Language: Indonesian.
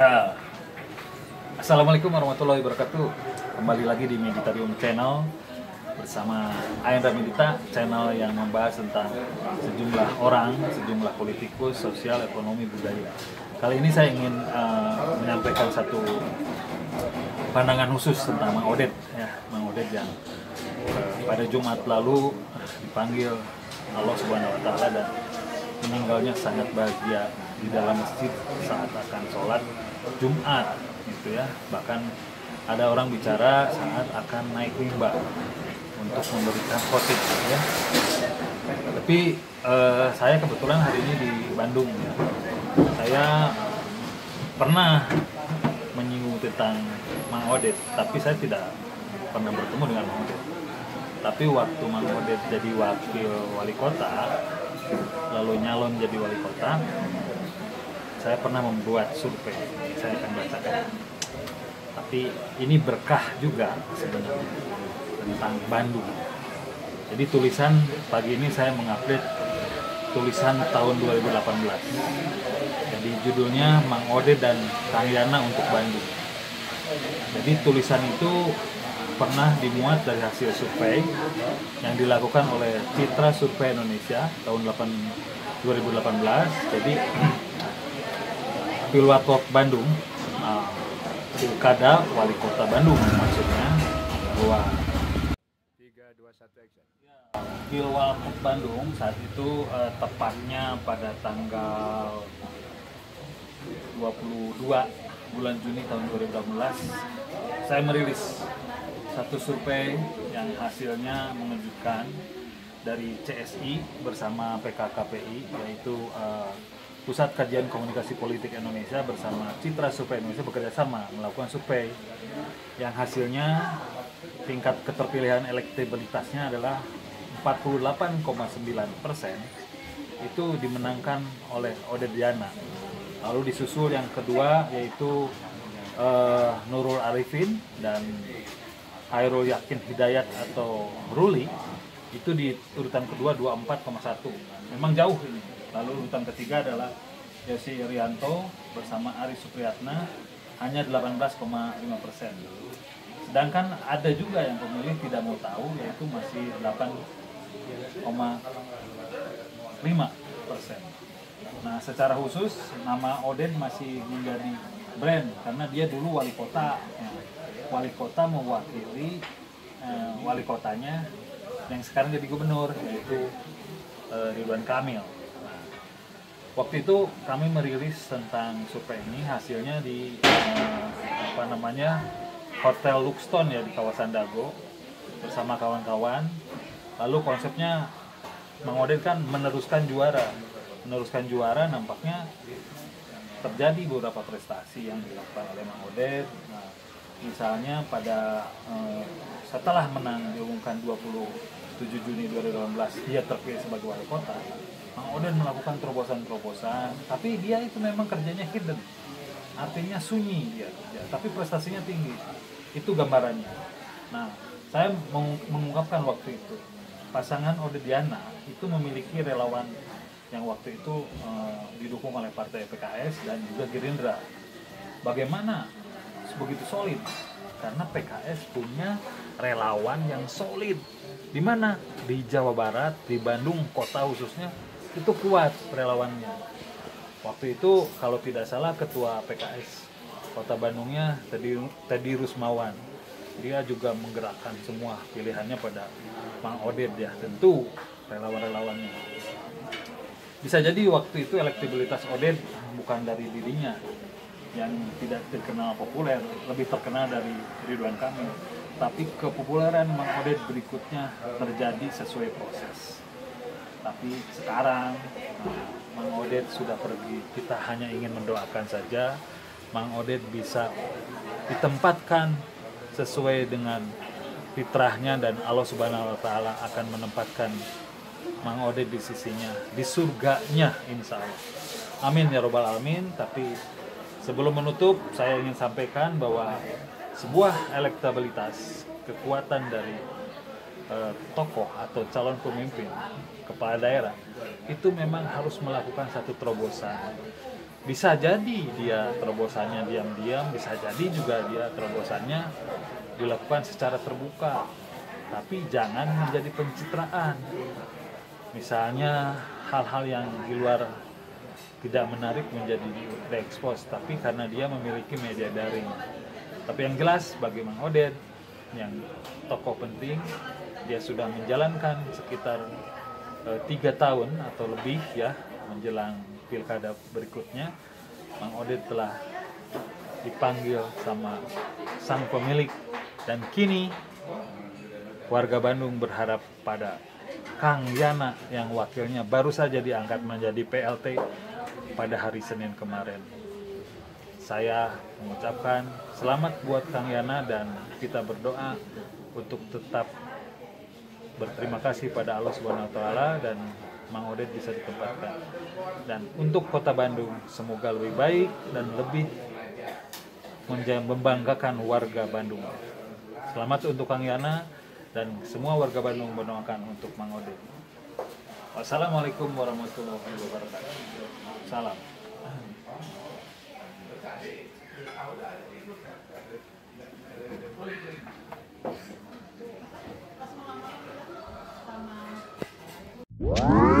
Ah, Assalamualaikum warahmatullahi wabarakatuh. Kembali lagi di Meditarium Channel bersama Ayanda Medita, channel yang membahas tentang sejumlah orang, sejumlah politikus, sosial, ekonomi, budaya. Kali ini saya ingin menyampaikan satu pandangan khusus tentang Mang Oded, ya, Mang Oded yang pada Jumat lalu dipanggil Allah Subhanahu Wa Taala dan meninggalnya sangat bahagia di dalam masjid saat akan sholat Jumat, gitu ya. Bahkan ada orang bicara saat akan naik mimbar untuk memberikan khotib, ya. Tapi saya kebetulan hari ini di Bandung, ya. Saya pernah menyinggung tentang Mang Oded, tapi saya tidak pernah bertemu dengan Mang Oded. Tapi waktu Mang Oded jadi wakil wali kota, lalu nyalon jadi wali kota, saya pernah membuat survei. Saya akan bacakan. Tapi ini berkah juga sebenarnya tentang Bandung. Jadi tulisan pagi ini saya mengupdate tulisan tahun 2018. Jadi judulnya Mang Oded dan Kang Yana untuk Bandung. Jadi tulisan itu pernah dimuat dari hasil survei yang dilakukan oleh Citra Survei Indonesia tahun 2018. Jadi Pilwatwak Bandung, Pilkada Wali Kota Bandung maksudnya, bahwa 3, 2, 1 action. Pilwatwak Bandung saat itu tepatnya pada tanggal 22 bulan Juni tahun 2018, saya merilis satu survei yang hasilnya mengejutkan dari CSI bersama PKKPI, yaitu Pusat Kajian Komunikasi Politik Indonesia bersama Citra Survei Indonesia bekerja sama melakukan survei yang hasilnya tingkat keterpilihan elektabilitasnya adalah 48,9%, itu dimenangkan oleh Oded Yana. Lalu disusul yang kedua yaitu Nurul Arifin dan Hairul Yakin Hidayat atau Ruli, itu di urutan kedua 24,1. Memang jauh ini. Lalu urutan ketiga adalah Yosi Irianto bersama Ari Supriyatna, hanya 18,5%. Sedangkan ada juga yang pemilih tidak mau tahu, yaitu masih 8,5%. Nah, secara khusus nama Oded masih menjadi brand karena dia dulu wali kota. Wali kota mewakili wali kotanya yang sekarang jadi gubernur, yaitu Ridwan Kamil. Nah, waktu itu kami merilis tentang survei ini, hasilnya di Hotel Luxton, ya, di kawasan Dago bersama kawan-kawan. Lalu konsepnya Mang Oded kan meneruskan juara, nampaknya terjadi beberapa prestasi yang dilakukan oleh Mang Oded. Nah, misalnya pada setelah menang diumumkan 27 Juni 2018 dia terpilih sebagai wali kota, Mang Oded melakukan terobosan-terobosan, tapi dia itu memang kerjanya hidden, artinya sunyi dia kerja, tapi prestasinya tinggi. Itu gambarannya. Nah, saya mengungkapkan waktu itu pasangan Oded Yana itu memiliki relawan yang waktu itu didukung oleh partai PKS dan juga Gerindra. Bagaimana begitu solid? Karena PKS punya relawan yang solid. Di mana? Di Jawa Barat, di Bandung kota khususnya, itu kuat relawannya. Waktu itu kalau tidak salah ketua PKS Kota Bandungnya Teddy Rusmawan. Dia juga menggerakkan semua pilihannya pada Mang Oded, ya, tentu relawan-relawannya. Bisa jadi waktu itu elektabilitas Oded bukan dari dirinya yang tidak terkenal populer, lebih terkenal dari Ridwan Kamil. Tapi kepopuleran Mang Oded berikutnya terjadi sesuai proses. Tapi sekarang Mang Oded sudah pergi. Kita hanya ingin mendoakan saja Mang Oded bisa ditempatkan sesuai dengan fitrahnya dan Allah Subhanahu Wa Taala akan menempatkan Mang Oded di sisinya, di surganya, insya Allah. Amin ya robbal alamin. Tapi sebelum menutup, saya ingin sampaikan bahwa sebuah elektabilitas, kekuatan dari tokoh atau calon pemimpin kepala daerah itu memang harus melakukan satu terobosan. Bisa jadi dia terobosannya diam-diam, bisa jadi juga dia terobosannya dilakukan secara terbuka, tapi jangan menjadi pencitraan. Misalnya hal-hal yang di luar tidak menarik menjadi diekspos, tapi karena dia memiliki media daring. Tapi yang jelas bagi Mang Oded yang tokoh penting, dia sudah menjalankan sekitar 3 tahun atau lebih ya menjelang pilkada berikutnya. Mang Oded telah dipanggil sama sang pemilik, dan kini warga Bandung berharap pada Kang Yana yang wakilnya baru saja diangkat menjadi PLT pada hari Senin kemarin. Saya mengucapkan selamat buat Kang Yana, dan kita berdoa untuk tetap berterima kasih pada Allah Subhanahu wa taala dan Mang Oded bisa ditempatkan. Dan untuk Kota Bandung semoga lebih baik dan lebih membanggakan warga Bandung. Selamat untuk Kang Yana dan semua warga Bandung mendoakan untuk Mang Oded. Wassalamualaikum warahmatullahi wabarakatuh. Salam. Wow.